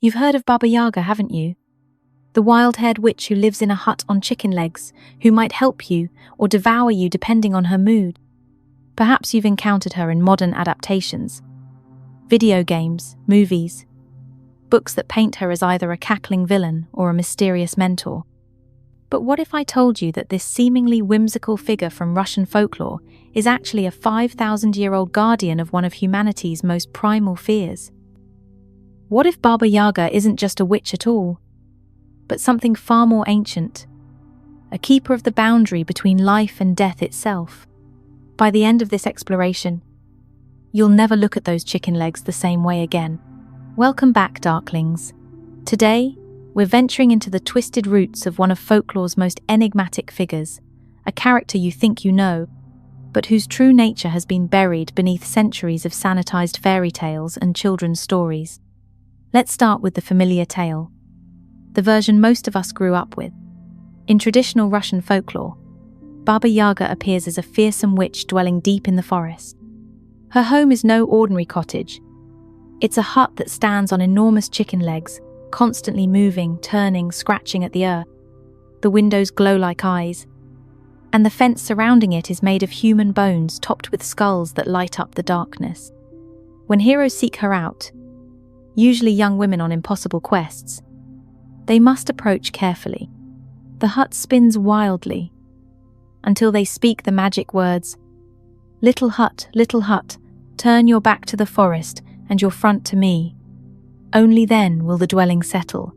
You've heard of Baba Yaga, haven't you? The wild-haired witch who lives in a hut on chicken legs, who might help you or devour you depending on her mood. Perhaps you've encountered her in modern adaptations. Video games, movies, books that paint her as either a cackling villain or a mysterious mentor. But what if I told you that this seemingly whimsical figure from Russian folklore is actually a 5,000-year-old guardian of one of humanity's most primal fears? What if Baba Yaga isn't just a witch at all, but something far more ancient, a keeper of the boundary between life and death itself? By the end of this exploration, you'll never look at those chicken legs the same way again. Welcome back, Darklings. Today, we're venturing into the twisted roots of one of folklore's most enigmatic figures, a character you think you know, but whose true nature has been buried beneath centuries of sanitized fairy tales and children's stories. Let's start with the familiar tale, the version most of us grew up with. In traditional Russian folklore, Baba Yaga appears as a fearsome witch dwelling deep in the forest. Her home is no ordinary cottage. It's a hut that stands on enormous chicken legs, constantly moving, turning, scratching at the earth. The windows glow like eyes, and the fence surrounding it is made of human bones topped with skulls that light up the darkness. When heroes seek her out, usually young women on impossible quests, they must approach carefully. The hut spins wildly until they speak the magic words, little hut, turn your back to the forest and your front to me. Only then will the dwelling settle,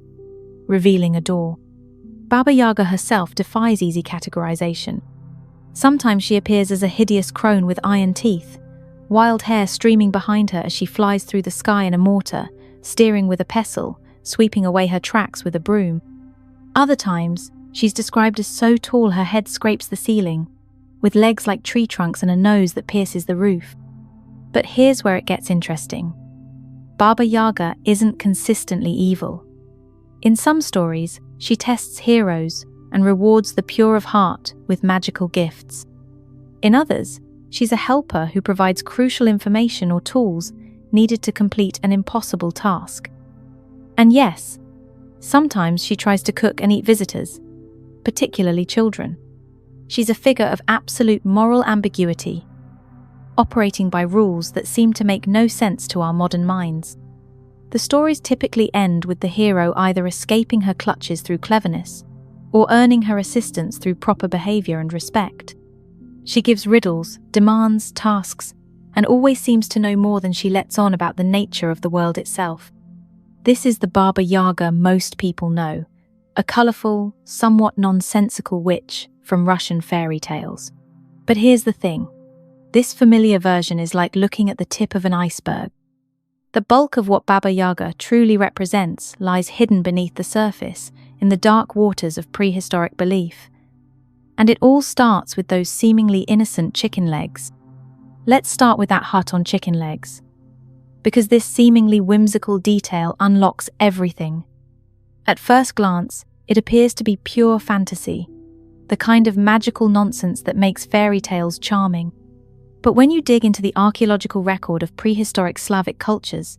revealing a door. Baba Yaga herself defies easy categorization. Sometimes she appears as a hideous crone with iron teeth, wild hair streaming behind her as she flies through the sky in a mortar, steering with a pestle, sweeping away her tracks with a broom. Other times, she's described as so tall her head scrapes the ceiling, with legs like tree trunks and a nose that pierces the roof. But here's where it gets interesting. Baba Yaga isn't consistently evil. In some stories, she tests heroes and rewards the pure of heart with magical gifts. In others, she's a helper who provides crucial information or tools needed to complete an impossible task. And yes, sometimes she tries to cook and eat visitors, particularly children. She's a figure of absolute moral ambiguity, operating by rules that seem to make no sense to our modern minds. The stories typically end with the hero either escaping her clutches through cleverness or earning her assistance through proper behavior and respect. She gives riddles, demands tasks, and always seems to know more than she lets on about the nature of the world itself. This is the Baba Yaga most people know, a colourful, somewhat nonsensical witch from Russian fairy tales. But here's the thing. This familiar version is like looking at the tip of an iceberg. The bulk of what Baba Yaga truly represents lies hidden beneath the surface in the dark waters of prehistoric belief. And it all starts with those seemingly innocent chicken legs. Let's start with that hut on chicken legs, because this seemingly whimsical detail unlocks everything. At first glance, it appears to be pure fantasy, the kind of magical nonsense that makes fairy tales charming. But when you dig into the archaeological record of prehistoric Slavic cultures,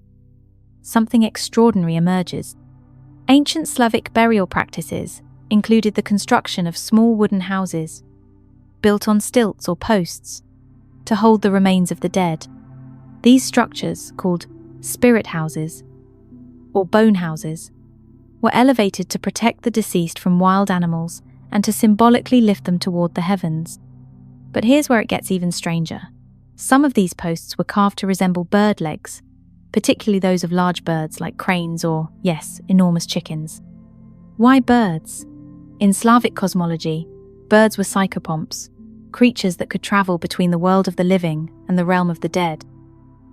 something extraordinary emerges. Ancient Slavic burial practices included the construction of small wooden houses, built on stilts or posts, to hold the remains of the dead. These structures, called spirit houses or bone houses, were elevated to protect the deceased from wild animals and to symbolically lift them toward the heavens. But here's where it gets even stranger. Some of these posts were carved to resemble bird legs, particularly those of large birds like cranes or, yes, enormous chickens. Why birds? In Slavic cosmology, birds were psychopomps, creatures that could travel between the world of the living and the realm of the dead.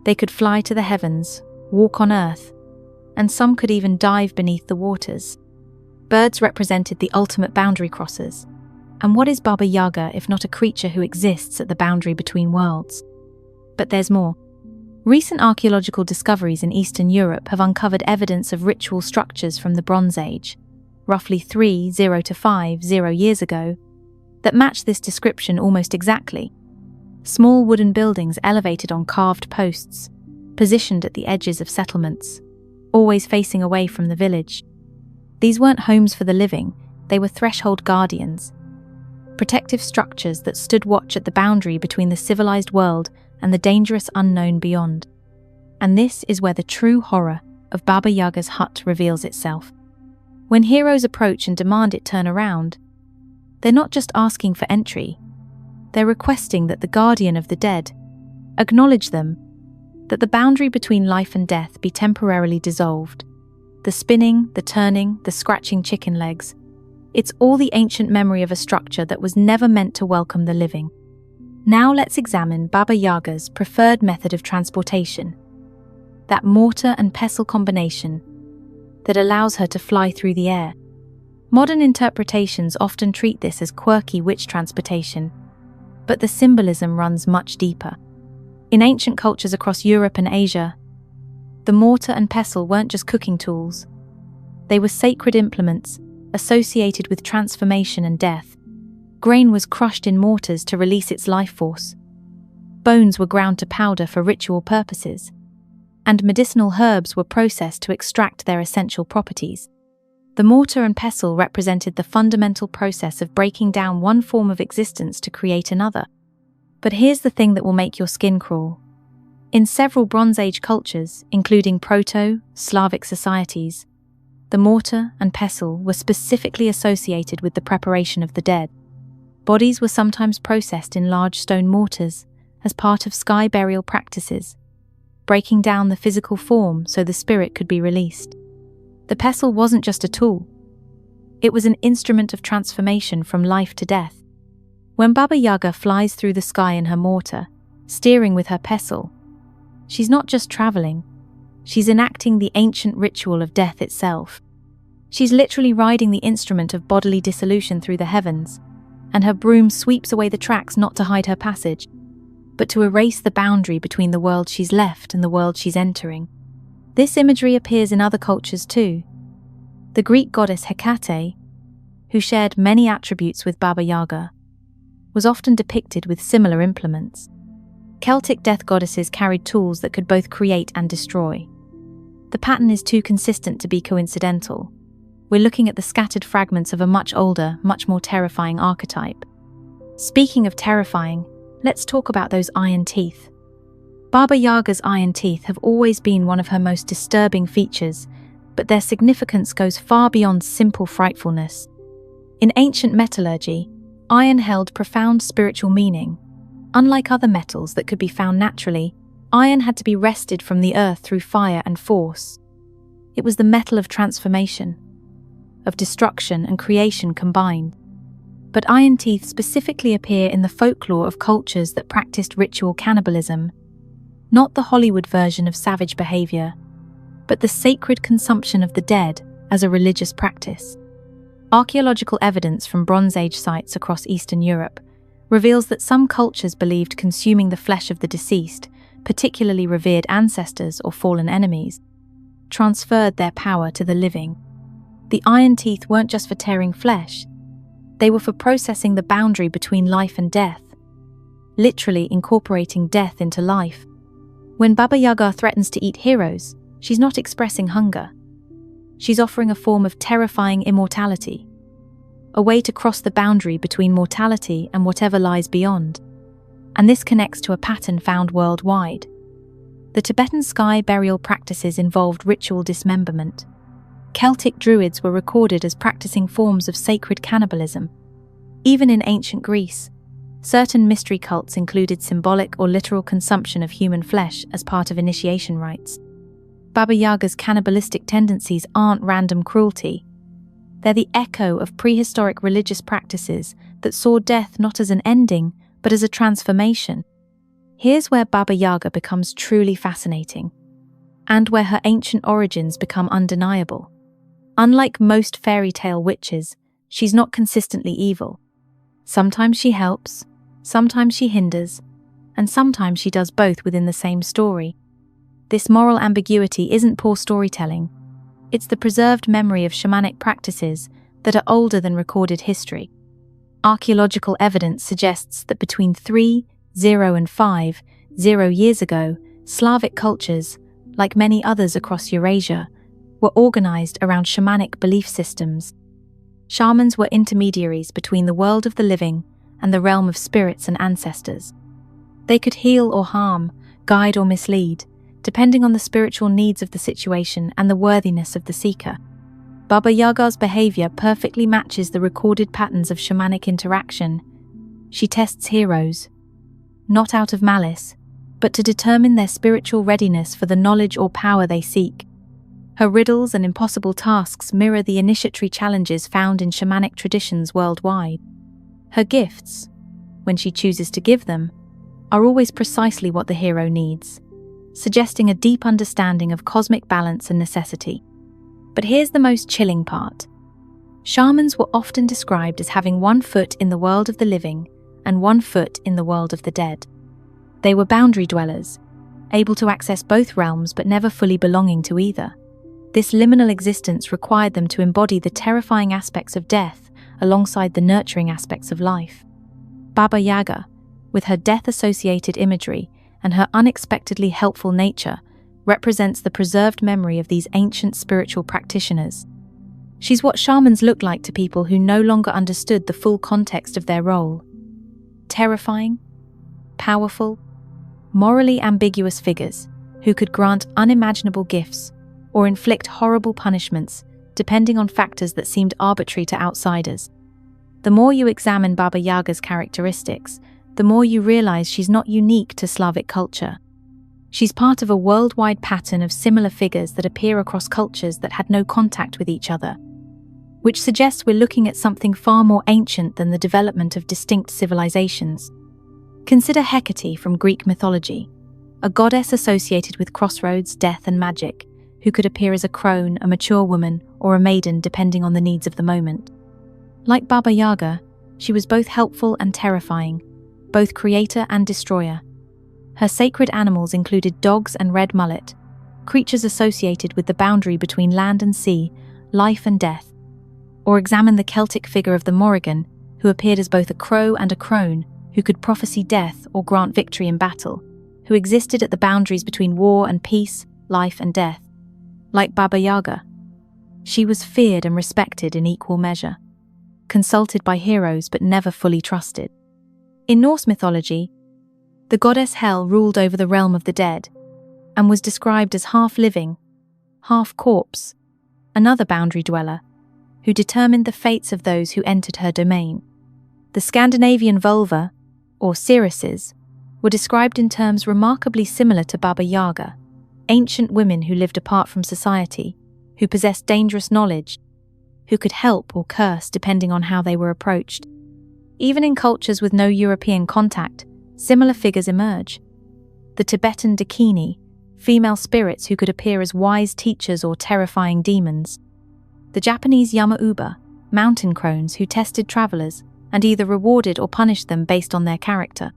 They could fly to the heavens, walk on earth, and some could even dive beneath the waters. Birds represented the ultimate boundary crossers. And what is Baba Yaga if not a creature who exists at the boundary between worlds? But there's more. Recent archaeological discoveries in Eastern Europe have uncovered evidence of ritual structures from the Bronze Age, roughly 30 to 50 years ago, that match this description almost exactly. Small wooden buildings elevated on carved posts, positioned at the edges of settlements, always facing away from the village. These weren't homes for the living, they were threshold guardians, protective structures that stood watch at the boundary between the civilized world and the dangerous unknown beyond. And this is where the true horror of Baba Yaga's hut reveals itself. When heroes approach and demand it turn around, they're not just asking for entry, they're requesting that the guardian of the dead acknowledge them, that the boundary between life and death be temporarily dissolved. The spinning, the turning, the scratching chicken legs, it's all the ancient memory of a structure that was never meant to welcome the living. Now let's examine Baba Yaga's preferred method of transportation, that mortar and pestle combination that allows her to fly through the air. Modern interpretations often treat this as quirky witch transportation, but the symbolism runs much deeper. In ancient cultures across Europe and Asia, the mortar and pestle weren't just cooking tools. They were sacred implements associated with transformation and death. Grain was crushed in mortars to release its life force. Bones were ground to powder for ritual purposes, and medicinal herbs were processed to extract their essential properties. The mortar and pestle represented the fundamental process of breaking down one form of existence to create another. But here's the thing that will make your skin crawl. In several Bronze Age cultures, including Proto-Slavic societies, the mortar and pestle were specifically associated with the preparation of the dead. Bodies were sometimes processed in large stone mortars as part of sky burial practices, breaking down the physical form so the spirit could be released. The pestle wasn't just a tool. It was an instrument of transformation from life to death. When Baba Yaga flies through the sky in her mortar, steering with her pestle, she's not just traveling, she's enacting the ancient ritual of death itself. She's literally riding the instrument of bodily dissolution through the heavens, and her broom sweeps away the tracks not to hide her passage, but to erase the boundary between the world she's left and the world she's entering. This imagery appears in other cultures too. The Greek goddess Hecate, who shared many attributes with Baba Yaga, was often depicted with similar implements. Celtic death goddesses carried tools that could both create and destroy. The pattern is too consistent to be coincidental. We're looking at the scattered fragments of a much older, much more terrifying archetype. Speaking of terrifying, let's talk about those iron teeth. Baba Yaga's iron teeth have always been one of her most disturbing features, but their significance goes far beyond simple frightfulness. In ancient metallurgy, iron held profound spiritual meaning. Unlike other metals that could be found naturally, iron had to be wrested from the earth through fire and force. It was the metal of transformation, of destruction and creation combined. But iron teeth specifically appear in the folklore of cultures that practiced ritual cannibalism, not the Hollywood version of savage behavior, but the sacred consumption of the dead as a religious practice. Archaeological evidence from Bronze Age sites across Eastern Europe reveals that some cultures believed consuming the flesh of the deceased, particularly revered ancestors or fallen enemies, transferred their power to the living. The iron teeth weren't just for tearing flesh, they were for processing the boundary between life and death, literally incorporating death into life. When Baba Yaga threatens to eat heroes, she's not expressing hunger. She's offering a form of terrifying immortality, a way to cross the boundary between mortality and whatever lies beyond. And this connects to a pattern found worldwide. The Tibetan sky burial practices involved ritual dismemberment. Celtic druids were recorded as practicing forms of sacred cannibalism. Even in ancient Greece, certain mystery cults included symbolic or literal consumption of human flesh as part of initiation rites. Baba Yaga's cannibalistic tendencies aren't random cruelty. They're the echo of prehistoric religious practices that saw death not as an ending, but as a transformation. Here's where Baba Yaga becomes truly fascinating, and where her ancient origins become undeniable. Unlike most fairy tale witches, she's not consistently evil. Sometimes she helps, sometimes she hinders, and sometimes she does both within the same story. This moral ambiguity isn't poor storytelling. It's the preserved memory of shamanic practices that are older than recorded history. Archaeological evidence suggests that between 3,000 and 5,000 years ago, Slavic cultures, like many others across Eurasia, were organized around shamanic belief systems. Shamans were intermediaries between the world of the living and the realm of spirits and ancestors. They could heal or harm, guide or mislead, depending on the spiritual needs of the situation and the worthiness of the seeker. Baba Yaga's behavior perfectly matches the recorded patterns of shamanic interaction. She tests heroes, not out of malice, but to determine their spiritual readiness for the knowledge or power they seek. Her riddles and impossible tasks mirror the initiatory challenges found in shamanic traditions worldwide. Her gifts, when she chooses to give them, are always precisely what the hero needs, suggesting a deep understanding of cosmic balance and necessity. But here's the most chilling part. Shamans were often described as having one foot in the world of the living and one foot in the world of the dead. They were boundary dwellers, able to access both realms but never fully belonging to either. This liminal existence required them to embody the terrifying aspects of death alongside the nurturing aspects of life. Baba Yaga, with her death-associated imagery and her unexpectedly helpful nature, represents the preserved memory of these ancient spiritual practitioners. She's what shamans look like to people who no longer understood the full context of their role. Terrifying, powerful, morally ambiguous figures who could grant unimaginable gifts or inflict horrible punishments depending on factors that seemed arbitrary to outsiders. The more you examine Baba Yaga's characteristics, the more you realize she's not unique to Slavic culture. She's part of a worldwide pattern of similar figures that appear across cultures that had no contact with each other, which suggests we're looking at something far more ancient than the development of distinct civilizations. Consider Hecate from Greek mythology, a goddess associated with crossroads, death, and magic, who could appear as a crone, a mature woman, or a maiden depending on the needs of the moment. Like Baba Yaga, she was both helpful and terrifying, both creator and destroyer. Her sacred animals included dogs and red mullet, creatures associated with the boundary between land and sea, life and death. Or examine the Celtic figure of the Morrigan, who appeared as both a crow and a crone, who could prophesy death or grant victory in battle, who existed at the boundaries between war and peace, life and death. Like Baba Yaga, she was feared and respected in equal measure, consulted by heroes but never fully trusted. In Norse mythology, the goddess Hel ruled over the realm of the dead and was described as half-living, half-corpse, another boundary dweller who determined the fates of those who entered her domain. The Scandinavian vulva, or seeresses, were described in terms remarkably similar to Baba Yaga, ancient women who lived apart from society, who possessed dangerous knowledge, who could help or curse depending on how they were approached. Even in cultures with no European contact, similar figures emerge. The Tibetan Dakini, female spirits who could appear as wise teachers or terrifying demons. The Japanese Yama-uba, mountain crones who tested travelers and either rewarded or punished them based on their character.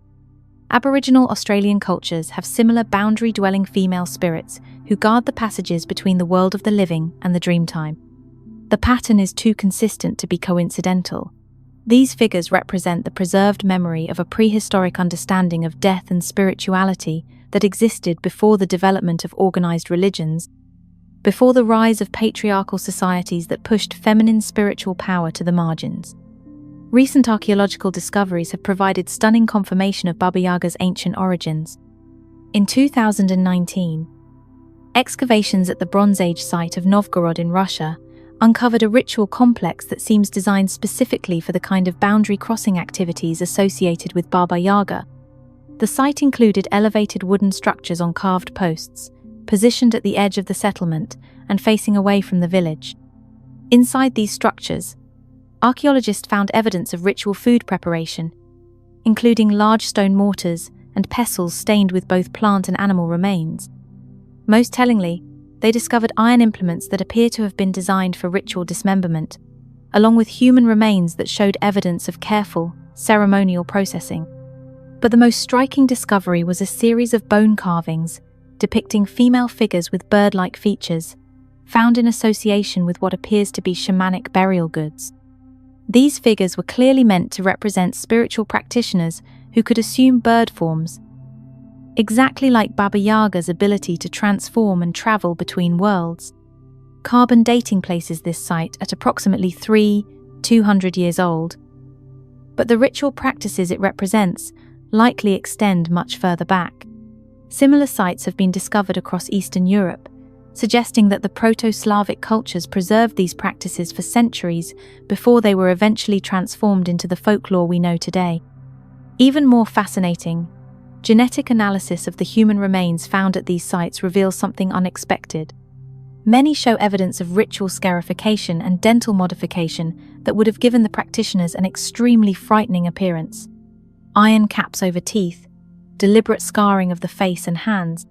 Aboriginal Australian cultures have similar boundary-dwelling female spirits who guard the passages between the world of the living and the dreamtime. The pattern is too consistent to be coincidental. These figures represent the preserved memory of a prehistoric understanding of death and spirituality that existed before the development of organized religions, before the rise of patriarchal societies that pushed feminine spiritual power to the margins. Recent archaeological discoveries have provided stunning confirmation of Baba Yaga's ancient origins. In 2019, excavations at the Bronze Age site of Novgorod in Russia uncovered a ritual complex that seems designed specifically for the kind of boundary crossing activities associated with Baba Yaga. The site included elevated wooden structures on carved posts, positioned at the edge of the settlement and facing away from the village. Inside these structures, archaeologists found evidence of ritual food preparation, including large stone mortars and pestles stained with both plant and animal remains. Most tellingly, they discovered iron implements that appear to have been designed for ritual dismemberment, along with human remains that showed evidence of careful, ceremonial processing. But the most striking discovery was a series of bone carvings depicting female figures with bird-like features, found in association with what appears to be shamanic burial goods. These figures were clearly meant to represent spiritual practitioners who could assume bird forms, exactly like Baba Yaga's ability to transform and travel between worlds. Carbon dating places this site at approximately 200 years old, but the ritual practices it represents likely extend much further back. Similar sites have been discovered across Eastern Europe, suggesting that the Proto-Slavic cultures preserved these practices for centuries before they were eventually transformed into the folklore we know today. Even more fascinating, genetic analysis of the human remains found at these sites reveals something unexpected. Many show evidence of ritual scarification and dental modification that would have given the practitioners an extremely frightening appearance. Iron caps over teeth, deliberate scarring of the face and hands,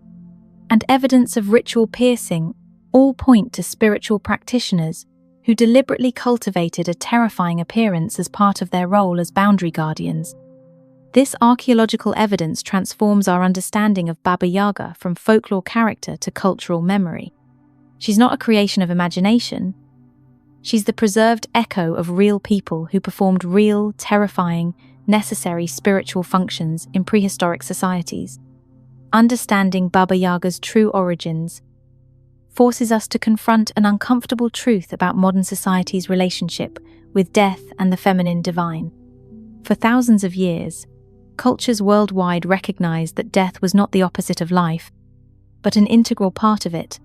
and evidence of ritual piercing all point to spiritual practitioners who deliberately cultivated a terrifying appearance as part of their role as boundary guardians. This archaeological evidence transforms our understanding of Baba Yaga from folklore character to cultural memory. She's not a creation of imagination. She's the preserved echo of real people who performed real, terrifying, necessary spiritual functions in prehistoric societies. Understanding Baba Yaga's true origins forces us to confront an uncomfortable truth about modern society's relationship with death and the feminine divine. For thousands of years, cultures worldwide recognized that death was not the opposite of life, but an integral part of it,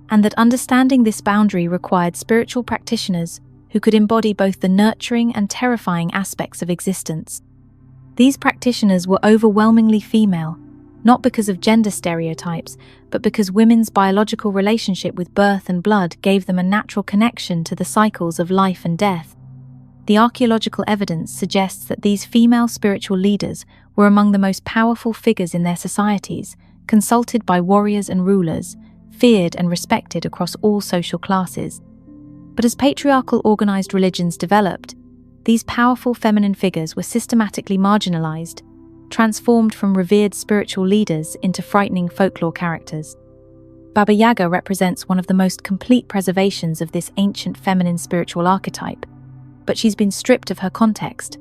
and that understanding this boundary required spiritual practitioners who could embody both the nurturing and terrifying aspects of existence. These practitioners were overwhelmingly female, not because of gender stereotypes, but because women's biological relationship with birth and blood gave them a natural connection to the cycles of life and death. The archaeological evidence suggests that these female spiritual leaders were among the most powerful figures in their societies, consulted by warriors and rulers, feared and respected across all social classes. But as patriarchal organized religions developed, these powerful feminine figures were systematically marginalized, transformed from revered spiritual leaders into frightening folklore characters. Baba Yaga represents one of the most complete preservations of this ancient feminine spiritual archetype, but she's been stripped of her context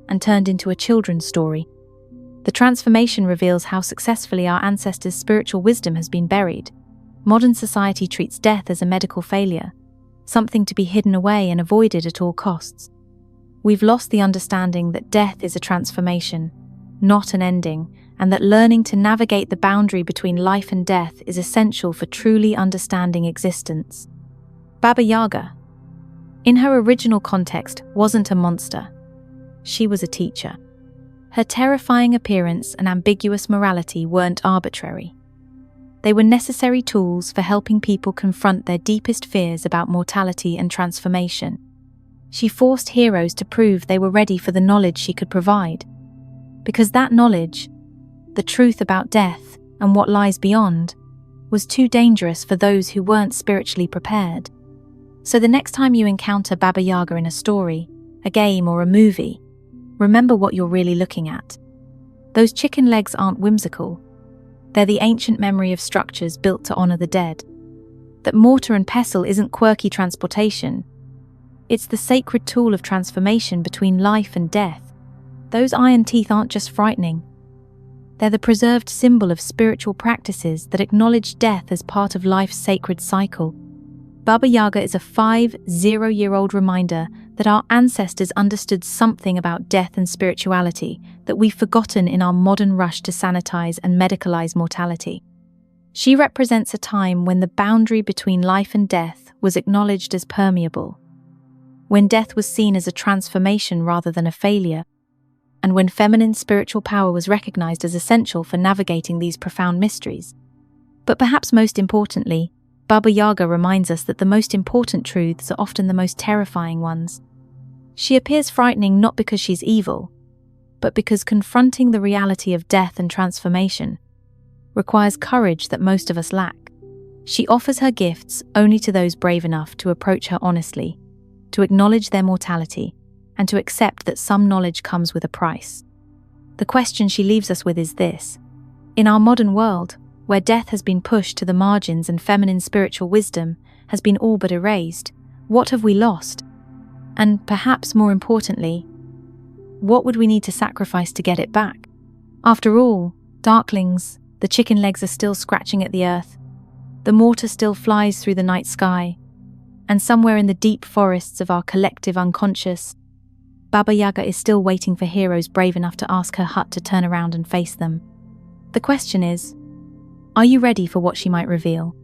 and turned into a children's story. The transformation reveals how successfully our ancestors' spiritual wisdom has been buried. Modern society treats death as a medical failure, something to be hidden away and avoided at all costs. We've lost the understanding that death is a transformation, not an ending, and that learning to navigate the boundary between life and death is essential for truly understanding existence. Baba Yaga, in her original context, wasn't a monster. She was a teacher. Her terrifying appearance and ambiguous morality weren't arbitrary. They were necessary tools for helping people confront their deepest fears about mortality and transformation. She forced heroes to prove they were ready for the knowledge she could provide, because that knowledge, the truth about death and what lies beyond, was too dangerous for those who weren't spiritually prepared. So the next time you encounter Baba Yaga in a story, a game or a movie, remember what you're really looking at. Those chicken legs aren't whimsical. They're the ancient memory of structures built to honor the dead. That mortar and pestle isn't quirky transportation. It's the sacred tool of transformation between life and death. Those iron teeth aren't just frightening. They're the preserved symbol of spiritual practices that acknowledge death as part of life's sacred cycle. Baba Yaga is a 50-year-old reminder that our ancestors understood something about death and spirituality that we've forgotten in our modern rush to sanitize and medicalize mortality. She represents a time when the boundary between life and death was acknowledged as permeable, when death was seen as a transformation rather than a failure, and when feminine spiritual power was recognized as essential for navigating these profound mysteries. But perhaps most importantly, Baba Yaga reminds us that the most important truths are often the most terrifying ones. She appears frightening not because she's evil, but because confronting the reality of death and transformation requires courage that most of us lack. She offers her gifts only to those brave enough to approach her honestly, to acknowledge their mortality, and to accept that some knowledge comes with a price. The question she leaves us with is this: in our modern world, where death has been pushed to the margins and feminine spiritual wisdom has been all but erased, what have we lost? And perhaps more importantly, what would we need to sacrifice to get it back? After all, darklings, the chicken legs are still scratching at the earth. The mortar still flies through the night sky, and somewhere in the deep forests of our collective unconscious, Baba Yaga is still waiting for heroes brave enough to ask her hut to turn around and face them. The question is, are you ready for what she might reveal?